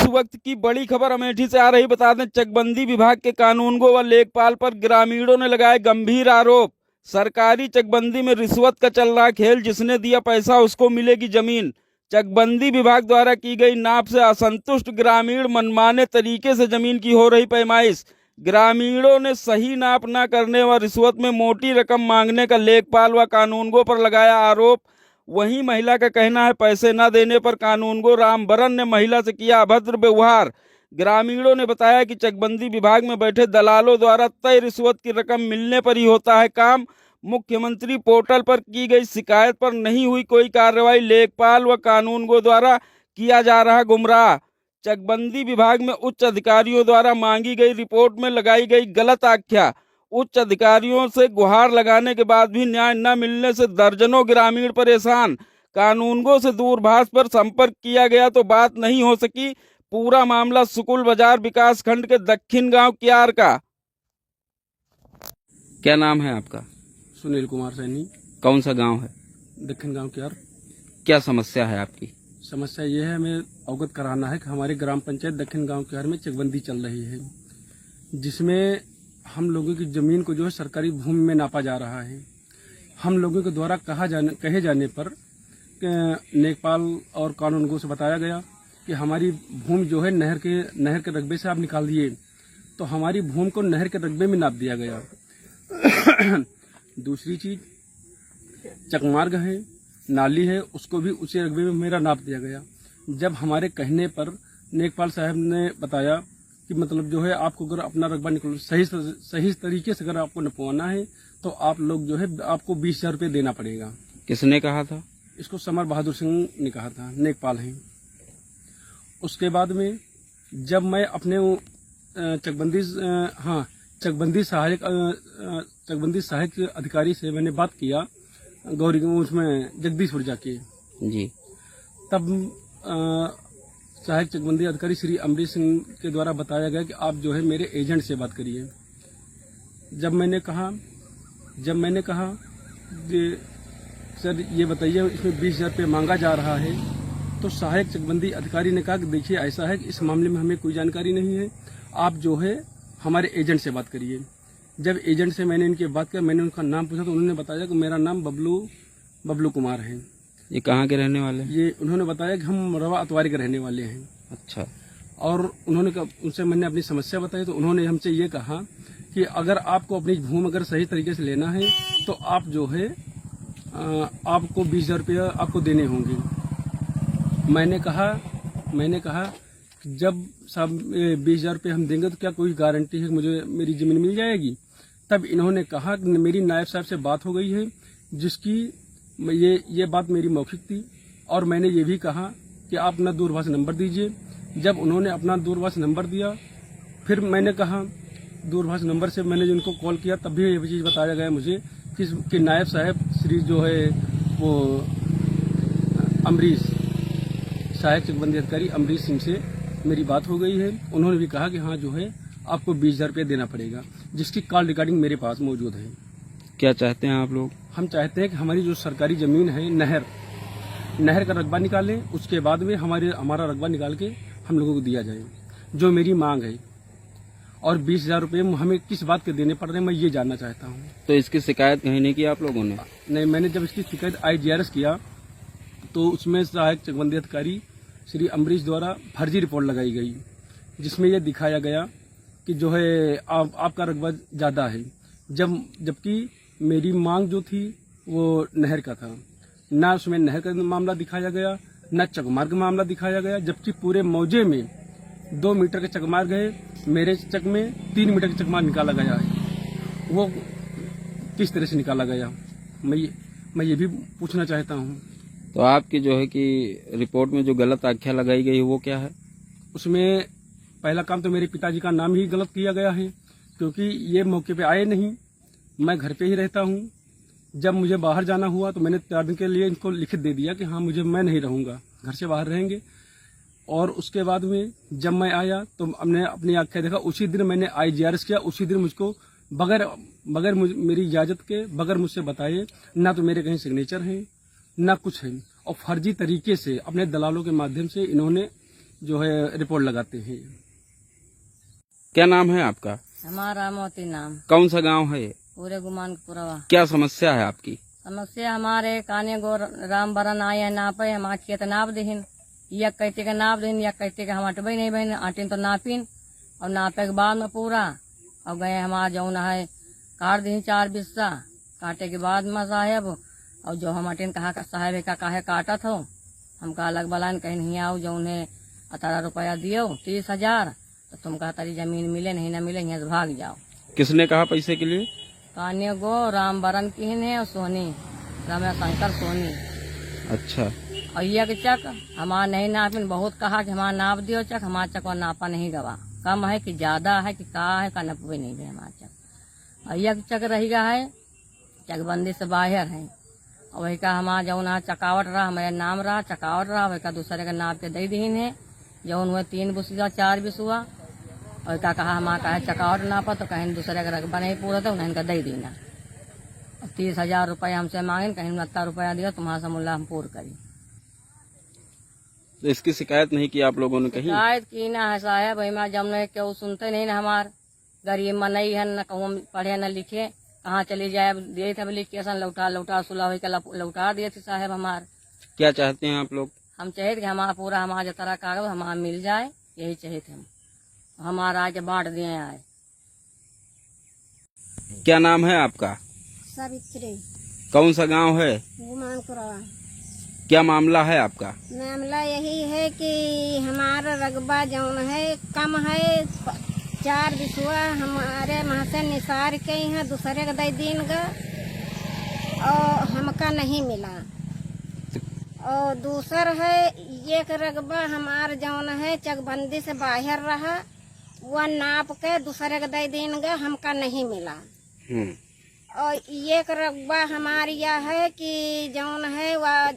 वक्त की बड़ी खबर अमेठी से आ रही। बता दें, चकबंदी विभाग के कानूनगो व लेखपाल पर ग्रामीणों ने लगाए गंभीर आरोप। सरकारी चकबंदी में रिश्वत का चल रहा खेल, जिसने दिया पैसा उसको मिलेगी जमीन। चकबंदी विभाग द्वारा की गई नाप से असंतुष्ट ग्रामीण मनमाने तरीके से जमीन की हो रही पैमाइश। ग्रामीणों ने सही नाप न करने व रिश्वत में मोटी रकम मांगने का लेखपाल व कानूनगो पर लगाया आरोप। वहीं महिला का कहना है, पैसे न देने पर कानूनगो रामबरन ने महिला से किया अभद्र व्यवहार। ग्रामीणों ने बताया कि चकबंदी विभाग में बैठे दलालों द्वारा तय रिश्वत की रकम मिलने पर ही होता है काम। मुख्यमंत्री पोर्टल पर की गई शिकायत पर नहीं हुई कोई कार्रवाई। लेखपाल व कानूनगो द्वारा किया जा रहा गुमराह। चकबंदी विभाग में उच्च अधिकारियों द्वारा मांगी गई रिपोर्ट में लगाई गई गलत आख्या। उच्च अधिकारियों से गुहार लगाने के बाद भी न्याय न मिलने से दर्जनों ग्रामीण परेशान। कानूनगो से दूरभाष पर संपर्क किया गया तो बात नहीं हो सकी। पूरा मामला सुकुल बाजार विकास खंड के दक्षिण गांव क्यार का। क्या नाम है आपका? सुनील कुमार सैनी। कौन सा गांव है? दक्षिण गांव क्यार। क्या समस्या है आपकी? समस्या ये है, हमें अवगत कराना है कि हमारी ग्राम पंचायत दक्षिण गांव क्यार में चकबंदी चल रही है, जिसमें हम लोगों की जमीन को जो है सरकारी भूमि में नापा जा रहा है। हम लोगों के द्वारा कहे जाने पर लेखपाल और कानूनगो से बताया गया कि हमारी भूमि जो है नहर के रकबे से आप निकाल दिए, तो हमारी भूमि को नहर के रकबे में नाप दिया गया। दूसरी चीज, चकमार्ग है, नाली है, उसको भी उसी रकबे में मेरा नाप दिया गया। जब हमारे कहने पर लेखपाल साहब ने बताया कि मतलब जो है आपको अगर अपना रकबा निकल सही तरीके से अगर आपको नपवाना है तो आप लोग जो है आपको 20,000 रुपये देना पड़ेगा। किसने कहा था? इसको समर बहादुर सिंह ने कहा था, लेखपाल हैं। उसके बाद में जब मैं अपने चकबंदी सहायक अधिकारी से मैंने बात किया गौरी उसमें जगदीशपुर जाके जी, तब सहायक चकबंदी अधिकारी श्री अमरीश सिंह के द्वारा बताया गया कि आप जो है मेरे एजेंट से बात करिए। जब मैंने कहा कि सर ये बताइए इसमें 20,000 रुपये मांगा जा रहा है, तो सहायक चकबंदी अधिकारी ने कहा कि देखिए ऐसा है कि इस मामले में हमें कोई जानकारी नहीं है, आप जो है हमारे एजेंट से बात करिए। जब एजेंट से मैंने इनकी बात किया, मैंने उनका नाम पूछा तो उन्होंने बताया कि मेरा नाम बबलू कुमार है। ये कहाँ के रहने वाले हैं? ये उन्होंने बताया कि हम रवा अतवारी के रहने वाले हैं। अच्छा। और उनसे मैंने अपनी समस्या बताई तो उन्होंने हमसे ये कहा कि अगर आपको अपनी भूमि अगर सही तरीके से लेना है तो आप जो है आपको 20,000 रुपये आपको देने होंगे। मैंने कहा कि जब साहब 20,000 रुपये हम देंगे तो क्या कोई गारंटी है कि मुझे मेरी जमीन मिल जाएगी? तब इन्होंने कहा कि मेरी नायब साहब से बात हो गई है, जिसकी ये बात मेरी मौखिक थी, और मैंने ये भी कहा कि आप अपना दूरभाष नंबर दीजिए। जब उन्होंने अपना दूरभाष नंबर दिया, फिर मैंने कहा दूरभाष नंबर से मैंने जिनको कॉल किया तब भी ये चीज़ बताया गया मुझे कि नायब साहब श्री जो है वो अमरीश सहायक चकबंदी अधिकारी अमरीश सिंह से मेरी बात हो गई है। उन्होंने भी कहा कि हाँ जो है आपको 20,000 रुपये देना पड़ेगा, जिसकी कॉल रिकॉर्डिंग मेरे पास मौजूद है। क्या चाहते हैं आप लोग? हम चाहते हैं कि हमारी जो सरकारी जमीन है नहर का रकबा निकालें, उसके बाद में हमारा रकबा निकाल के हम लोगों को दिया जाए, जो मेरी मांग है। और 20,000 रुपये हमें किस बात के देने पड़ रहे हैं, मैं ये जानना चाहता हूँ। तो इसकी शिकायत कहीं नहीं की आप लोगों ने? नहीं, मैंने जब इसकी शिकायत IGRS किया तो उसमें सहायक चकबंदी अधिकारी श्री अमरीश द्वारा फर्जी रिपोर्ट लगाई गई, जिसमें यह दिखाया गया कि जो है आपका रकबा ज़्यादा है, जबकि मेरी मांग जो थी वो नहर का था। ना उसमें नहर का मामला दिखाया गया, ना चकमार्ग मामला दिखाया गया, जबकि पूरे मौजे में 2 मीटर के चकमार्ग है, मेरे चक में 3 मीटर का चकमार्ग निकाला गया है। वो किस तरह से निकाला गया, मैं ये भी पूछना चाहता हूँ। तो आपकी जो है कि रिपोर्ट में जो गलत आख्या लगाई गई है वो क्या है? उसमें पहला काम तो मेरे पिताजी का नाम ही गलत किया गया है, क्योंकि ये मौके पे आए नहीं, मैं घर पे ही रहता हूँ। जब मुझे बाहर जाना हुआ तो मैंने 4 दिन के लिए इनको लिखित दे दिया कि हाँ मैं नहीं रहूँगा, घर से बाहर रहेंगे। और उसके बाद में जब मैं आया तो हमने अपनी आँखें देखा, उसी दिन मैंने IGRS किया। उसी दिन मुझको बगैर मेरी इजाज़त के, बगैर मुझसे बताए, ना तो मेरे कहीं सिग्नेचर हैं ना कुछ है, और फर्जी तरीके से अपने दलालों के माध्यम से इन्होंने जो है रिपोर्ट लगाते हैं। क्या नाम है आपका? हमारा मोती नाम। कौन सा गांव है ये? पूरे गुमानपुरा। क्या समस्या है आपकी? समस्या हमारे काने गो राम बरन आए हैं नापे हम खेत नाप दीन या कहते के नाप दीन या कहते के हम अटबे नहीं बहन आटिन तो नापिन और नापे के बाद में पूरा और गए हमारा जौन है काट दीन 4 बिस्सा काटे के बाद में साहेब और जो हम अटिन कहा साहेब का काहे काटत हो हमका अलग बलान कहीं नहीं आओ जौन है 18 रुपया दियो 30,000 तो तुमका तारी जमीन मिले नहीं ना मिले यहाँ से भाग जाओ। किसने कहा पैसे के लिए? कान्य गो राम बरन की है और सोनी रमया शंकर सोनी। अच्छा। और ये के चक हमारा नहीं नापिन बहुत कहा कि हमारा नाप दियो चक हमारा चक और नापा नहीं गवा कम है कि ज्यादा है कि का नपवे नहीं दे हमारा चक। और ये के चक रही गा है चकबंदी से बाहर है और वही का हमारा जौन चकावट रहा हमारे नाम रहा चकावट रहा वही का दूसरे का नाप के दे दीन है जौन हुए 3 बिसुआ 4 बिसुआ और का कहा हमारा कहे चकावट नापा तो कहीं दूसरे का रकबा नहीं पूरा था उन्हें दे देना। 30,000 रुपया हमसे मांगे कहीं 70 रुपया दिया तुम्हारा समूल्ला हम पूर्ण करी। तो इसकी शिकायत नहीं की आप लोगों ने कहीं? शिकायत की ना है साहब मैं जब ने क्यों सुनते नहीं ना हमार गरीब मनई है न कहूँ पढ़े न लिखे कहाँ चली जाए दिए थे एप्लीकेशन लौटा सुला हुई का लौटा दिए थे साहब हमार। क्या चाहते हैं आप लोग? हम चाहे कि हमारा पूरा हमारा जो तरह कागज हमारा मिल जाए यही चाहे थे हम हमारा आज बांट दिए आए। क्या नाम है आपका? सावित्री। कौन सा गांव है? गुमानपुरा। क्या मामला है आपका? मामला यही है कि हमारा रकबा जौन है कम है 4 बिसुआ हमारे वहाँ से निसार के यहाँ दूसरे का दे दीन गा और हमका नहीं मिला। और दूसर है एक रकबा हमार जौन है चकबंदी से बाहर रहा वह नाप के दूसरे का दे दीन गा हमका नहीं मिला। और एक रकबा हमारी यह है कि जौन है वह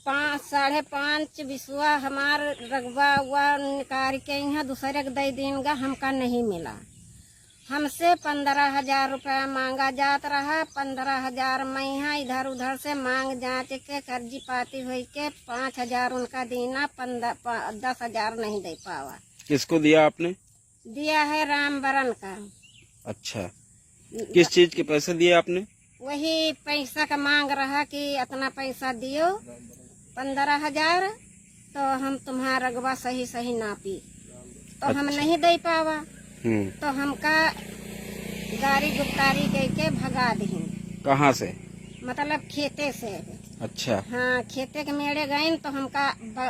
5.5 बिसुआ हमार रकबा वह निकाल के यहाँ दूसरे का दे दीन गा हमका नहीं मिला। हमसे 15,000 रुपया मांगा जात रहा 15,000 मैं यहाँ इधर उधर से मांग जांच के कर्जी पाती हुई के 5,000 उनका देना 10,000 नहीं दे पावा। किसको दिया आपने? दिया है राम बरन का। अच्छा। किस चीज के पैसे दिए आपने? वही पैसा का मांग रहा कि इतना पैसा दियो 15,000 तो हम तुम्हारा रकबा सही नापी तो हम नहीं दे पावा तो हमका गाड़ी गुप्तारी के भगा दी। कहाँ से? मतलब खेते से। अच्छा। हाँ खेते के मेड़े गए तो हमका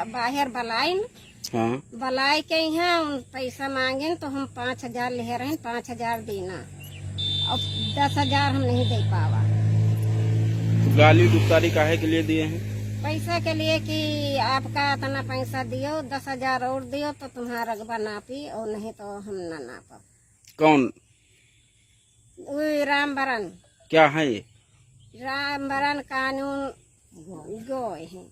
बाहर बलाइन। हाँ। बलाई के यहाँ पैसा मांगे तो हम 5,000 ले रहे 5,000 देना और 10,000 हम नहीं दे पावा। तो गाली गुप्तारी काहे के लिए दिए हैं? पैसा के लिए कि आपका इतना पैसा दियो 10,000 और दियो तो तुम्हारा रकबा नापी और नहीं तो हम ना नाप। कौन? राम बरन। क्या है ये? राम बरन कानून गो है।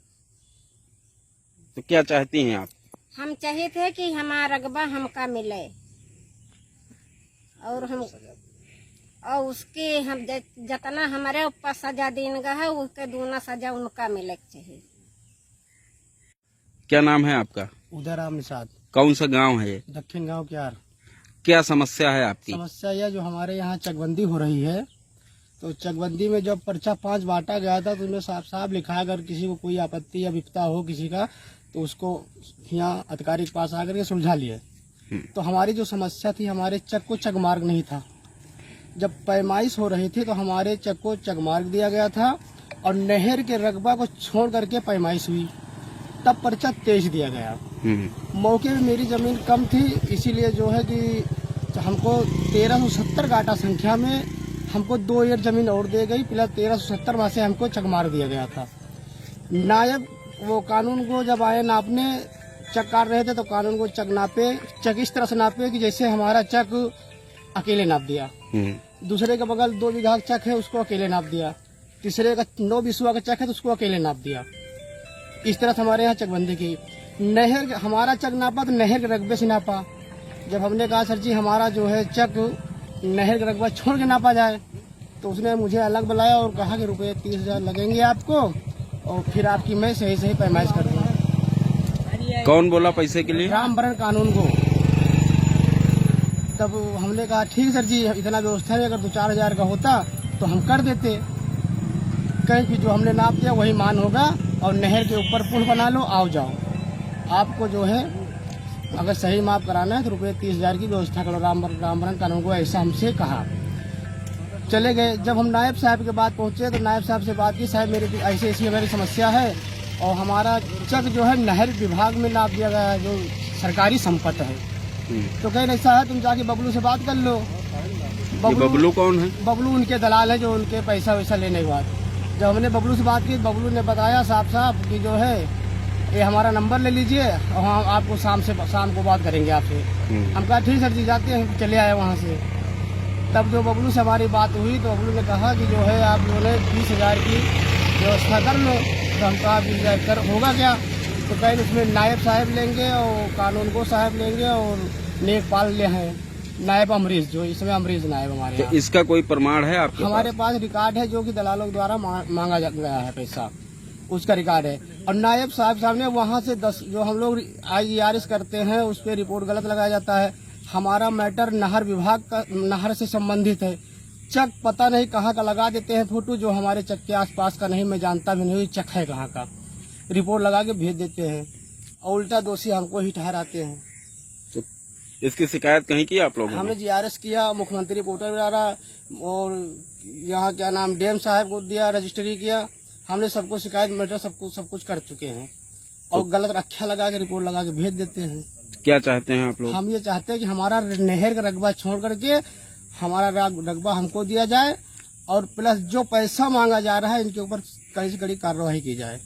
तो क्या चाहती हैं आप? हम चाहे थे कि हमारा रकबा हमका मिले और उसके हम जितना हमारे ऊपर सजा देगा है उसके दूना सजा उनका मिले चाहिए। क्या नाम है आपका? उदय राम निषाद। कौन सा गांव है ये? दक्षिण गांव क्यार। क्या समस्या है आपकी? समस्या यह जो हमारे यहाँ चकबंदी हो रही है तो चकबंदी में जब पर्चा 5 बांटा गया था तो उसमें साफ लिखा है अगर किसी को कोई आपत्ति या विपदा हो किसी का तो उसको यहाँ अधिकारी के पास आकर के सुलझा लिए। तो हमारी जो समस्या थी हमारे चक को चकमार्ग नहीं था। जब पैमाइश हो रही थी तो हमारे चक को चकमार्ग दिया गया था और नहर के रकबा को छोड़ करके पैमाइश हुई तब पर्चा 23 दिया गया। मौके में मेरी जमीन कम थी इसीलिए जो है कि हमको 1370 गाटा संख्या में हमको 2 एकर जमीन और दे गई प्लस 1370 में से हमको चकमार्ग दिया गया था। नायब वो कानून को जब आए नापने चक काट रहे थे तो कानून को चक नापे चक इस तरह से नापे कि जैसे हमारा चक अकेले नाप दिया। दूसरे के बगल 2 बीघा का चक है उसको अकेले नाप दिया। तीसरे का 9 बिसुआ का चक है तो उसको अकेले नाप दिया। इस तरह से हमारे यहाँ चकबंदी की। नहर हमारा चक नापा तो नहर के रकबे से नापा। जब हमने कहा सर जी हमारा जो है चक नहर का रकबा छोड़ के नापा जाए तो उसने मुझे अलग बुलाया और कहा कि रुपये 30,000 लगेंगे आपको और फिर आपकी मैं सही पैमाइश कर दूँगा। कौन बोला पैसे के लिए? रामबरण कानून को। तब हमने कहा ठीक सर जी, इतना व्यवस्था है, अगर 2-4 हजार का होता तो हम कर देते। कहीं कि जो हमने नाप दिया वही मान होगा और नहर के ऊपर पुल बना लो, आओ जाओ। आपको जो है अगर सही माप कराना है तो रुपये 30,000 की व्यवस्था करो। रामबरण कानून को ऐसा हमसे कहा। चले गए। जब हम नायब साहब के बाद पहुंचे तो नायब साहब से बात की, साहब मेरी ऐसी ऐसी हमारी समस्या है और हमारा चक जो है नहर विभाग में नाप दिया गया है, जो सरकारी संपत्ति है। तो कहीं ऐसा है, तुम जाके बबलू से बात कर लो। बबलू कौन है? बबलू उनके दलाल है, जो उनके पैसा वैसा लेने के बाद जब हमने बबलू से बात की, बबलू ने बताया साहब कि जो है ये हमारा नंबर ले लीजिए और हम आपको शाम को बात करेंगे आपसे। हम कहा ठीक सर जी, जाते हैं। चले आए वहाँ से। तब जो बबलू से हमारी बात हुई तो बबलू ने कहा कि जो है आप जो है 20,000 की व्यवस्था कर लो। तो हम कहा 20,000 कर होगा क्या? तो कहीं उसमें नायब साहब लेंगे और कानून को साहब लेंगे और लेखपाल ले हैं नायब अमरीश, जो इसमें अमरीश नायब हमारे यहाँ। इसका कोई प्रमाण है आपके हमारे पास रिकॉर्ड है, जो कि दलालों द्वारा मांगा गया है पैसा, उसका रिकॉर्ड है। और नायब साहब ने वहाँ से 10 जो हम लोग IERS करते हैं उस पर रिपोर्ट गलत लगाया जाता है। हमारा मैटर नहर विभाग का, नहर से संबंधित है। चक पता नहीं कहाँ का लगा देते हैं फोटो, जो हमारे चक के आसपास का नहीं, मैं जानता भी नहीं चक है कहाँ का। रिपोर्ट लगा के भेज देते हैं और उल्टा दोषी हमको ही ठहराते हैं। तो इसकी शिकायत कहीं की आप लोगों ने? हमने GRS किया, मुख्यमंत्री पोर्टल द्वारा, और यहाँ क्या नाम DM साहब को दिया, रजिस्ट्री किया। हमने सबको शिकायत मैटर सब कुछ कर चुके हैं और गलत रक्षा लगा के रिपोर्ट लगा के भेज देते हैं। क्या चाहते हैं आप लोग? हम ये चाहते हैं कि हमारा नहर का रकबा छोड़ करके हमारा रकबा हमको दिया जाए और प्लस जो पैसा मांगा जा रहा है इनके ऊपर कड़ी से कड़ी कार्रवाई की जाए।